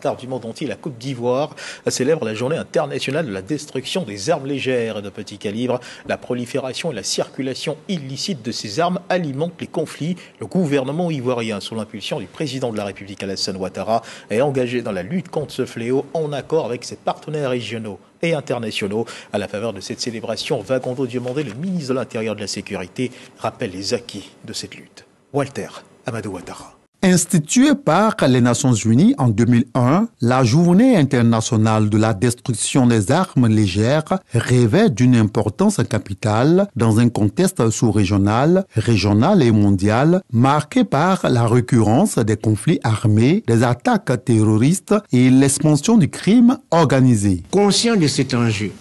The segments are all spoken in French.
l'instar du monde entier, la Côte d'Ivoire célèbre la journée internationale de la destruction des armes légères et de petit calibre. La prolifération et la circulation illicite de ces armes alimentent les conflits. Le gouvernement ivoirien, sous l'impulsion du président de la République Alassane Ouattara, est engagé dans la lutte contre ce fléau en accord avec ses partenaires régionaux et internationaux. À la faveur de cette célébration, Vagondo Diomandé, le ministre de l'Intérieur et de la Sécurité, rappelle les acquis de cette lutte. Walter Amadou Ouattara. Instituée par les Nations Unies en 2001, la Journée internationale de la destruction des armes légères revêt d'une importance capitale dans un contexte sous-régional, régional et mondial marqué par la récurrence des conflits armés, des attaques terroristes et l'expansion du crime organisé. Conscient de cet enjeu,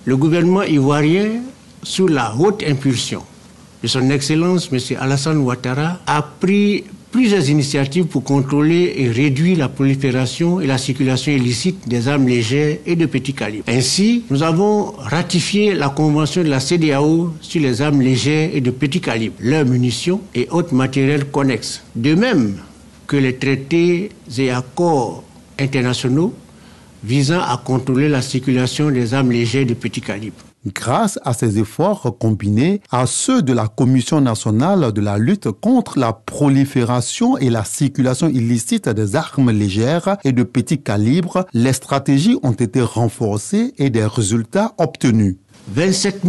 le gouvernement ivoirien, sous la haute impulsion de son Excellence M. Alassane Ouattara, a pris plusieurs initiatives pour contrôler et réduire la prolifération et la circulation illicite des armes légères et de petit calibre. Ainsi, nous avons ratifié la Convention de la CEDEAO sur les armes légères et de petit calibre, leurs munitions et autres matériels connexes. De même que les traités et accords internationaux visant à contrôler la circulation des armes légères de petit calibre. Grâce à ces efforts combinés à ceux de la Commission nationale de la lutte contre la prolifération et la circulation illicite des armes légères et de petit calibre, les stratégies ont été renforcées et des résultats obtenus. 27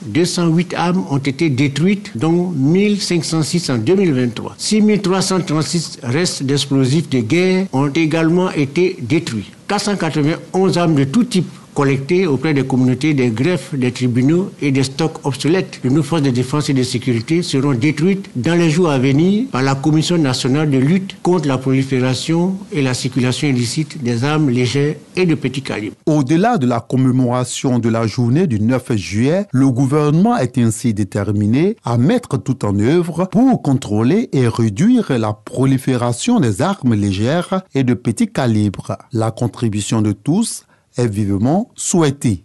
208 armes ont été détruites, dont 1506 en 2023. 6 336 restes d'explosifs de guerre ont également été détruits. 491 armes de tout type collectées auprès des communautés, des greffes, des tribunaux et des stocks obsolètes de nos forces de défense et de sécurité seront détruites dans les jours à venir par la Commission nationale de lutte contre la prolifération et la circulation illicite des armes légères et de petit calibre. Au-delà de la commémoration de la journée du 9 juillet, le gouvernement est ainsi déterminé à mettre tout en œuvre pour contrôler et réduire la prolifération des armes légères et de petit calibre. La contribution de tous est vivement souhaitée.